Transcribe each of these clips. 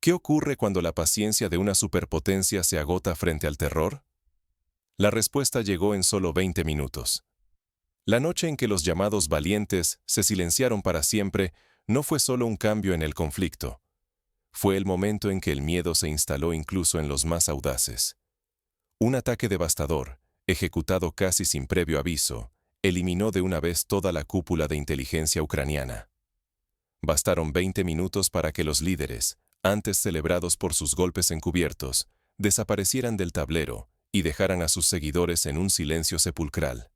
¿Qué ocurre cuando la paciencia de una superpotencia se agota frente al terror? La respuesta llegó en solo 20 minutos. La noche en que los llamados valientes se silenciaron para siempre no fue solo un cambio en el conflicto. Fue el momento en que el miedo se instaló incluso en los más audaces. Un ataque devastador, ejecutado casi sin previo aviso, eliminó de una vez toda la cúpula de inteligencia ucraniana. Bastaron 20 minutos para que los líderes, antes celebrados por sus golpes encubiertos, desaparecieran del tablero y dejaran a sus seguidores en un silencio sepulcral.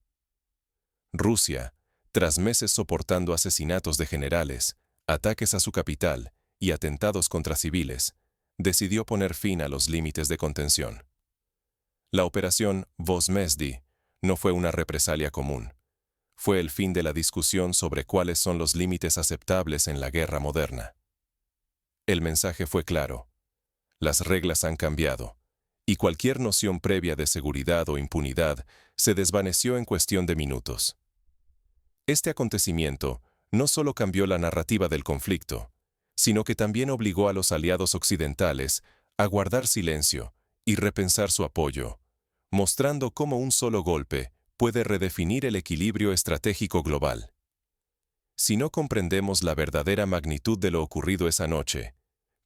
Rusia, tras meses soportando asesinatos de generales, ataques a su capital y atentados contra civiles, decidió poner fin a los límites de contención. La operación Возмездие no fue una represalia común. Fue el fin de la discusión sobre cuáles son los límites aceptables en la guerra moderna. El mensaje fue claro. Las reglas han cambiado, y cualquier noción previa de seguridad o impunidad se desvaneció en cuestión de minutos. Este acontecimiento no solo cambió la narrativa del conflicto, sino que también obligó a los aliados occidentales a guardar silencio y repensar su apoyo, mostrando cómo un solo golpe puede redefinir el equilibrio estratégico global. Si no comprendemos la verdadera magnitud de lo ocurrido esa noche,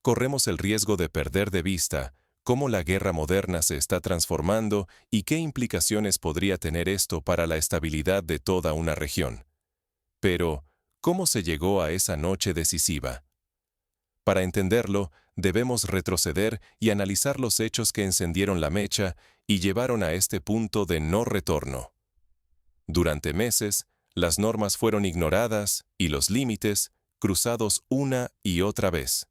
corremos el riesgo de perder de vista cómo la guerra moderna se está transformando y qué implicaciones podría tener esto para la estabilidad de toda una región. Pero, ¿cómo se llegó a esa noche decisiva? Para entenderlo, debemos retroceder y analizar los hechos que encendieron la mecha y llevaron a este punto de no retorno. Durante meses, las normas fueron ignoradas y los límites cruzados una y otra vez.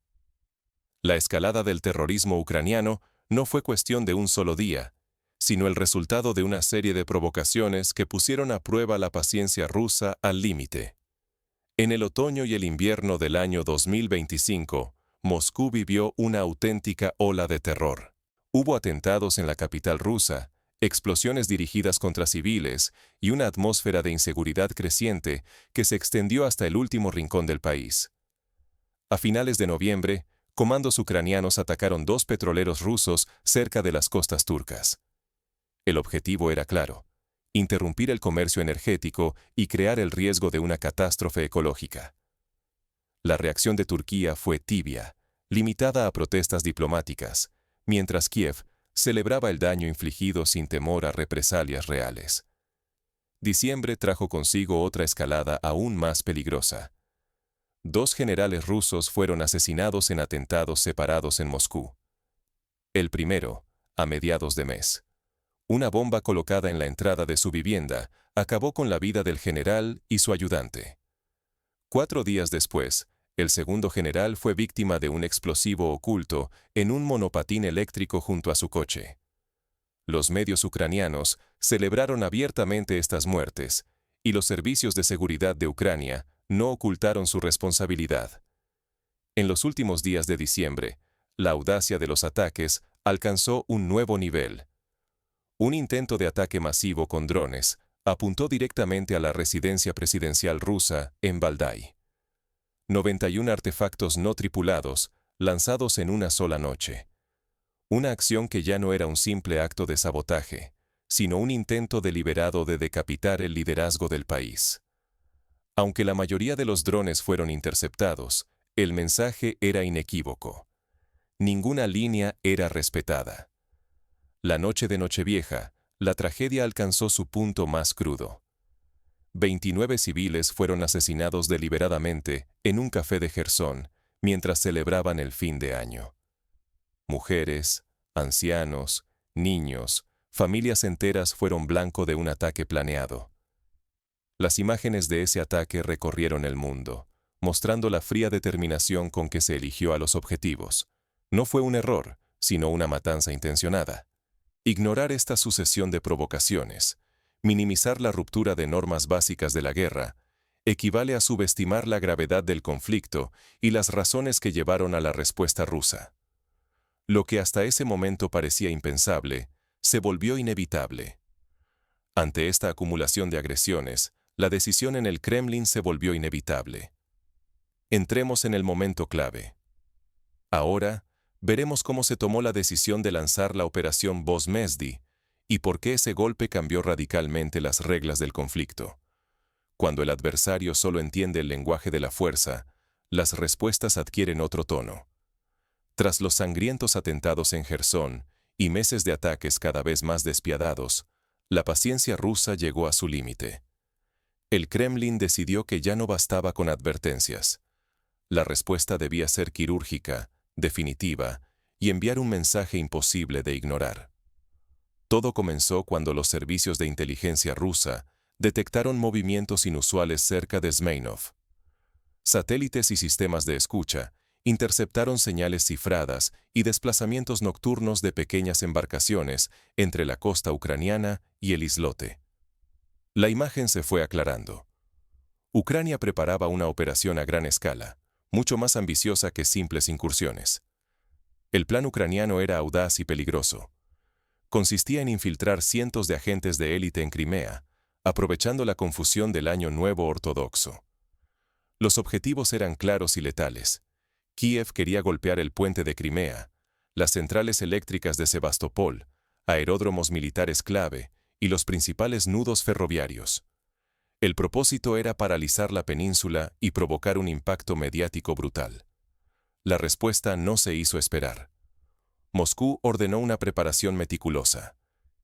La escalada del terrorismo ucraniano no fue cuestión de un solo día, sino el resultado de una serie de provocaciones que pusieron a prueba la paciencia rusa al límite. En el otoño y el invierno del año 2025, Moscú vivió una auténtica ola de terror. Hubo atentados en la capital rusa, explosiones dirigidas contra civiles y una atmósfera de inseguridad creciente que se extendió hasta el último rincón del país. A finales de noviembre, comandos ucranianos atacaron 2 petroleros rusos cerca de las costas turcas. El objetivo era claro: interrumpir el comercio energético y crear el riesgo de una catástrofe ecológica. La reacción de Turquía fue tibia, limitada a protestas diplomáticas, mientras Kiev celebraba el daño infligido sin temor a represalias reales. Diciembre trajo consigo otra escalada aún más peligrosa. 2 generales rusos fueron asesinados en atentados separados en Moscú. El primero, a mediados de mes. Una bomba colocada en la entrada de su vivienda acabó con la vida del general y su ayudante. 4 días después, el segundo general fue víctima de un explosivo oculto en un monopatín eléctrico junto a su coche. Los medios ucranianos celebraron abiertamente estas muertes, y los servicios de seguridad de Ucrania no ocultaron su responsabilidad. En los últimos días de diciembre, la audacia de los ataques alcanzó un nuevo nivel. Un intento de ataque masivo con drones apuntó directamente a la residencia presidencial rusa en Valdai. 91 artefactos no tripulados lanzados en una sola noche. Una acción que ya no era un simple acto de sabotaje, sino un intento deliberado de decapitar el liderazgo del país. Aunque la mayoría de los drones fueron interceptados, el mensaje era inequívoco. Ninguna línea era respetada. La noche de Nochevieja, la tragedia alcanzó su punto más crudo. 29 civiles fueron asesinados deliberadamente en un café de Jersón mientras celebraban el fin de año. Mujeres, ancianos, niños, familias enteras fueron blanco de un ataque planeado. Las imágenes de ese ataque recorrieron el mundo, mostrando la fría determinación con que se eligió a los objetivos. No fue un error, sino una matanza intencionada. Ignorar esta sucesión de provocaciones, minimizar la ruptura de normas básicas de la guerra, equivale a subestimar la gravedad del conflicto y las razones que llevaron a la respuesta rusa. Lo que hasta ese momento parecía impensable, se volvió inevitable. Ante esta acumulación de agresiones, la decisión en el Kremlin se volvió inevitable. Entremos en el momento clave. Ahora, veremos cómo se tomó la decisión de lanzar la Operación Bosmezdi y por qué ese golpe cambió radicalmente las reglas del conflicto. Cuando el adversario solo entiende el lenguaje de la fuerza, las respuestas adquieren otro tono. Tras los sangrientos atentados en Jersón y meses de ataques cada vez más despiadados, la paciencia rusa llegó a su límite. El Kremlin decidió que ya no bastaba con advertencias. La respuesta debía ser quirúrgica, definitiva, y enviar un mensaje imposible de ignorar. Todo comenzó cuando los servicios de inteligencia rusa detectaron movimientos inusuales cerca de Zmeynov. Satélites y sistemas de escucha interceptaron señales cifradas y desplazamientos nocturnos de pequeñas embarcaciones entre la costa ucraniana y el islote. La imagen se fue aclarando. Ucrania preparaba una operación a gran escala, mucho más ambiciosa que simples incursiones. El plan ucraniano era audaz y peligroso. Consistía en infiltrar cientos de agentes de élite en Crimea, aprovechando la confusión del Año Nuevo ortodoxo. Los objetivos eran claros y letales. Kiev quería golpear el puente de Crimea, las centrales eléctricas de Sebastopol, aeródromos militares clave y los principales nudos ferroviarios. El propósito era paralizar la península y provocar un impacto mediático brutal. La respuesta no se hizo esperar. Moscú ordenó una preparación meticulosa.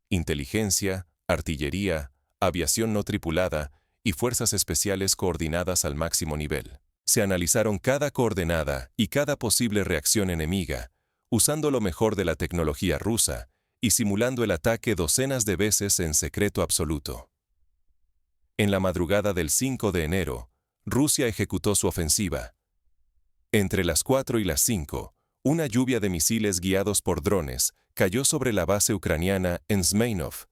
Inteligencia, artillería, aviación no tripulada y fuerzas especiales coordinadas al máximo nivel. Se analizaron cada coordenada y cada posible reacción enemiga, usando lo mejor de la tecnología rusa y simulando el ataque docenas de veces en secreto absoluto. En la madrugada del 5 de enero, Rusia ejecutó su ofensiva. Entre las 4 y las 5, una lluvia de misiles guiados por drones cayó sobre la base ucraniana en Zmeynov.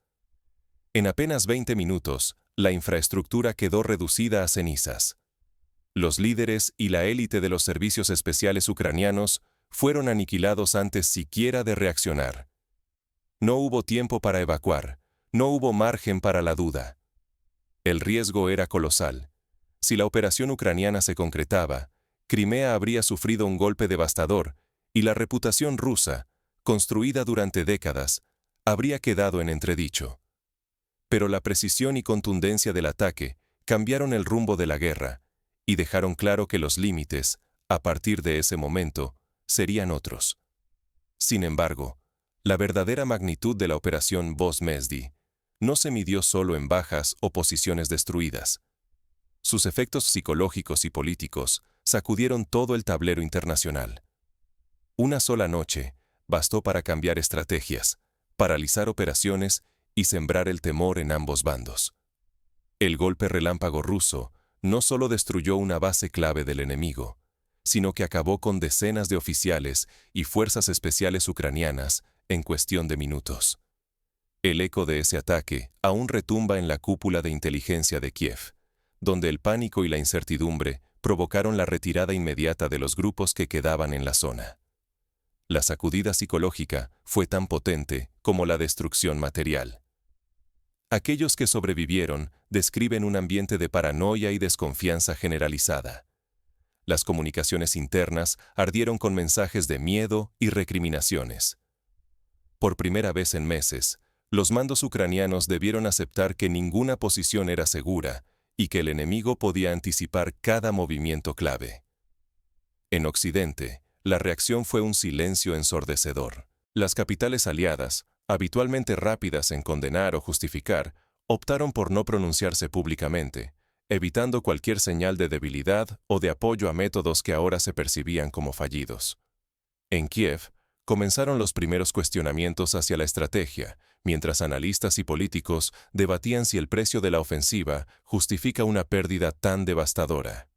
En apenas 20 minutos, la infraestructura quedó reducida a cenizas. Los líderes y la élite de los servicios especiales ucranianos fueron aniquilados antes siquiera de reaccionar. No hubo tiempo para evacuar, no hubo margen para la duda. El riesgo era colosal. Si la operación ucraniana se concretaba, Crimea habría sufrido un golpe devastador y la reputación rusa, construida durante décadas, habría quedado en entredicho. Pero la precisión y contundencia del ataque cambiaron el rumbo de la guerra y dejaron claro que los límites, a partir de ese momento, serían otros. Sin embargo, la verdadera magnitud de la operación Bosmezdi no se midió solo en bajas o posiciones destruidas. Sus efectos psicológicos y políticos sacudieron todo el tablero internacional. Una sola noche bastó para cambiar estrategias, paralizar operaciones y sembrar el temor en ambos bandos. El golpe relámpago ruso no solo destruyó una base clave del enemigo, sino que acabó con decenas de oficiales y fuerzas especiales ucranianas en cuestión de minutos. El eco de ese ataque aún retumba en la cúpula de inteligencia de Kiev, donde el pánico y la incertidumbre provocaron la retirada inmediata de los grupos que quedaban en la zona. La sacudida psicológica fue tan potente como la destrucción material. Aquellos que sobrevivieron describen un ambiente de paranoia y desconfianza generalizada. Las comunicaciones internas ardieron con mensajes de miedo y recriminaciones. Por primera vez en meses, los mandos ucranianos debieron aceptar que ninguna posición era segura y que el enemigo podía anticipar cada movimiento clave. En Occidente, la reacción fue un silencio ensordecedor. Las capitales aliadas, habitualmente rápidas en condenar o justificar, optaron por no pronunciarse públicamente, evitando cualquier señal de debilidad o de apoyo a métodos que ahora se percibían como fallidos. En Kiev, comenzaron los primeros cuestionamientos hacia la estrategia, mientras analistas y políticos debatían si el precio de la ofensiva justifica una pérdida tan devastadora.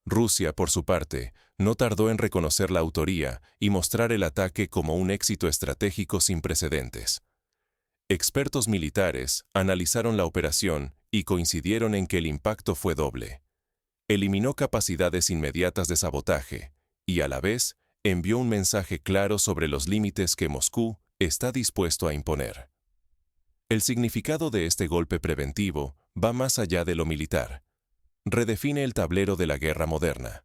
Rusia, por su parte, no tardó en reconocer la autoría y mostrar el ataque como un éxito estratégico sin precedentes. Expertos militares analizaron la operación y coincidieron en que el impacto fue doble. Eliminó capacidades inmediatas de sabotaje y, a la vez, envió un mensaje claro sobre los límites que Moscú está dispuesto a imponer. El significado de este golpe preventivo va más allá de lo militar. Redefine el tablero de la guerra moderna.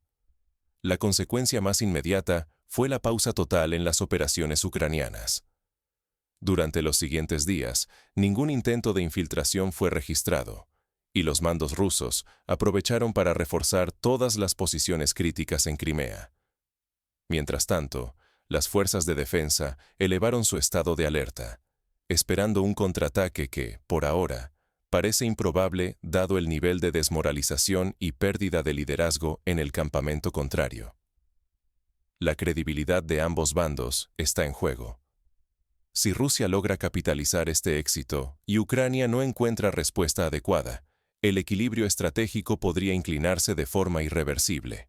La consecuencia más inmediata fue la pausa total en las operaciones ucranianas. Durante los siguientes días, ningún intento de infiltración fue registrado, y los mandos rusos aprovecharon para reforzar todas las posiciones críticas en Crimea. Mientras tanto, las fuerzas de defensa elevaron su estado de alerta, esperando un contraataque que, por ahora, parece improbable dado el nivel de desmoralización y pérdida de liderazgo en el campamento contrario. La credibilidad de ambos bandos está en juego. Si Rusia logra capitalizar este éxito y Ucrania no encuentra respuesta adecuada, el equilibrio estratégico podría inclinarse de forma irreversible.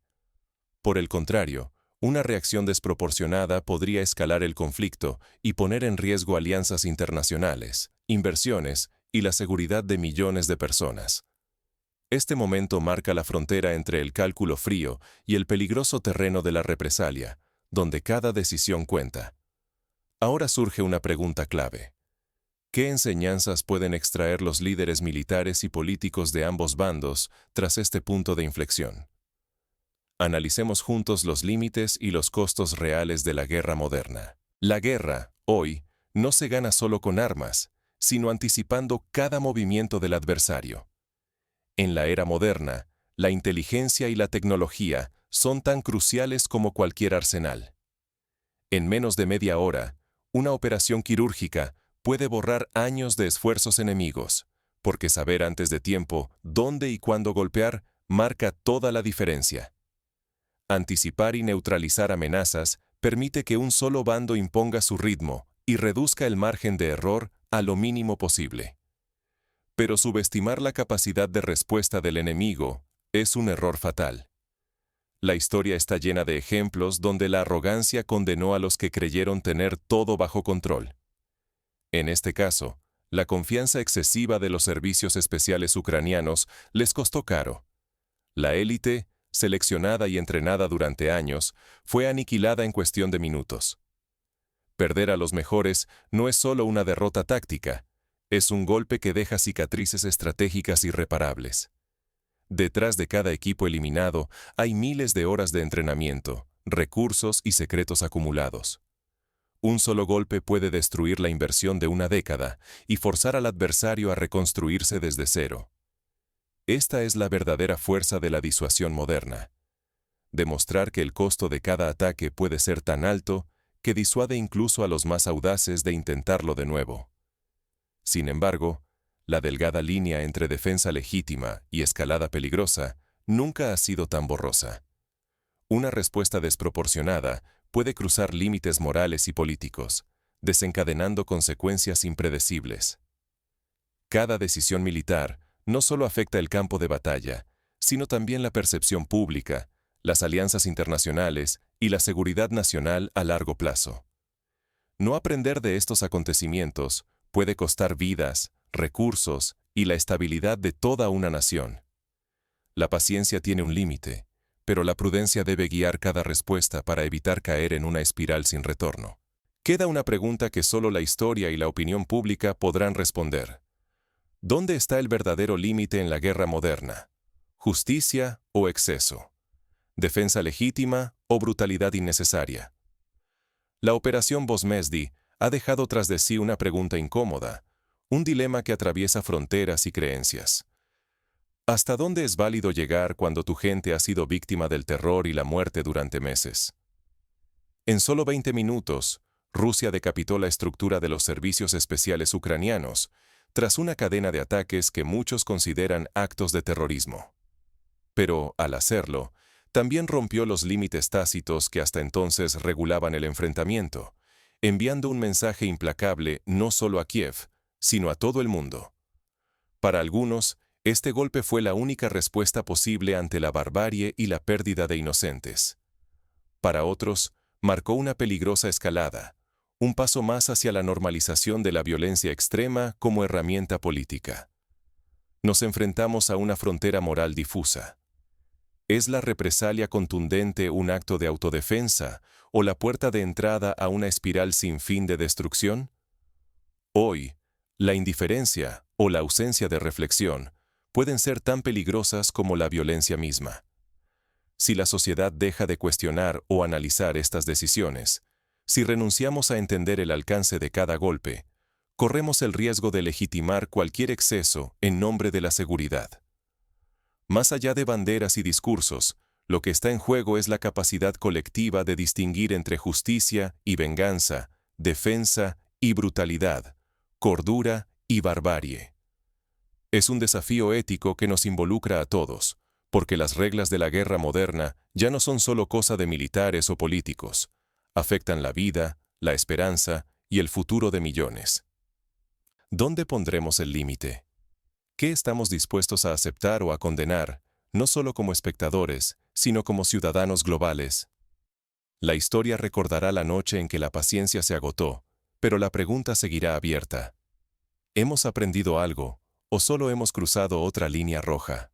Por el contrario, una reacción desproporcionada podría escalar el conflicto y poner en riesgo alianzas internacionales, inversiones y la seguridad de millones de personas. Este momento marca la frontera entre el cálculo frío y el peligroso terreno de la represalia, donde cada decisión cuenta. Ahora surge una pregunta clave. ¿Qué enseñanzas pueden extraer los líderes militares y políticos de ambos bandos tras este punto de inflexión? Analicemos juntos los límites y los costos reales de la guerra moderna. La guerra, hoy, no se gana solo con armas, sino anticipando cada movimiento del adversario. En la era moderna, la inteligencia y la tecnología son tan cruciales como cualquier arsenal. En menos de media hora, una operación quirúrgica puede borrar años de esfuerzos enemigos, porque saber antes de tiempo dónde y cuándo golpear marca toda la diferencia. Anticipar y neutralizar amenazas permite que un solo bando imponga su ritmo y reduzca el margen de error a lo mínimo posible. Pero subestimar la capacidad de respuesta del enemigo es un error fatal. La historia está llena de ejemplos donde la arrogancia condenó a los que creyeron tener todo bajo control. En este caso, la confianza excesiva de los servicios especiales ucranianos les costó caro. La élite, seleccionada y entrenada durante años, fue aniquilada en cuestión de minutos. Perder a los mejores no es solo una derrota táctica, es un golpe que deja cicatrices estratégicas irreparables. Detrás de cada equipo eliminado hay miles de horas de entrenamiento, recursos y secretos acumulados. Un solo golpe puede destruir la inversión de una década y forzar al adversario a reconstruirse desde cero. Esta es la verdadera fuerza de la disuasión moderna. Demostrar que el costo de cada ataque puede ser tan alto que disuade incluso a los más audaces de intentarlo de nuevo. Sin embargo, la delgada línea entre defensa legítima y escalada peligrosa nunca ha sido tan borrosa. Una respuesta desproporcionada puede cruzar límites morales y políticos, desencadenando consecuencias impredecibles. Cada decisión militar no solo afecta el campo de batalla, sino también la percepción pública, las alianzas internacionales y la seguridad nacional a largo plazo. No aprender de estos acontecimientos puede costar vidas, recursos y la estabilidad de toda una nación. La paciencia tiene un límite, pero la prudencia debe guiar cada respuesta para evitar caer en una espiral sin retorno. Queda una pregunta que solo la historia y la opinión pública podrán responder. ¿Dónde está el verdadero límite en la guerra moderna? ¿Justicia o exceso? ¿Defensa legítima o brutalidad innecesaria? La operación Bosmesdi ha dejado tras de sí una pregunta incómoda, un dilema que atraviesa fronteras y creencias. ¿Hasta dónde es válido llegar cuando tu gente ha sido víctima del terror y la muerte durante meses? En solo 20 minutos, Rusia decapitó la estructura de los servicios especiales ucranianos, tras una cadena de ataques que muchos consideran actos de terrorismo. Pero, al hacerlo, también rompió los límites tácitos que hasta entonces regulaban el enfrentamiento, enviando un mensaje implacable no solo a Kiev, sino a todo el mundo. Para algunos, este golpe fue la única respuesta posible ante la barbarie y la pérdida de inocentes. Para otros, marcó una peligrosa escalada, un paso más hacia la normalización de la violencia extrema como herramienta política. Nos enfrentamos a una frontera moral difusa. ¿Es la represalia contundente un acto de autodefensa o la puerta de entrada a una espiral sin fin de destrucción? Hoy, la indiferencia o la ausencia de reflexión pueden ser tan peligrosas como la violencia misma. Si la sociedad deja de cuestionar o analizar estas decisiones, si renunciamos a entender el alcance de cada golpe, corremos el riesgo de legitimar cualquier exceso en nombre de la seguridad. Más allá de banderas y discursos, lo que está en juego es la capacidad colectiva de distinguir entre justicia y venganza, defensa y brutalidad, cordura y barbarie. Es un desafío ético que nos involucra a todos, porque las reglas de la guerra moderna ya no son solo cosa de militares o políticos, afectan la vida, la esperanza y el futuro de millones. ¿Dónde pondremos el límite? ¿Qué estamos dispuestos a aceptar o a condenar, no solo como espectadores, sino como ciudadanos globales? La historia recordará la noche en que la paciencia se agotó, pero la pregunta seguirá abierta. ¿Hemos aprendido algo, o solo hemos cruzado otra línea roja?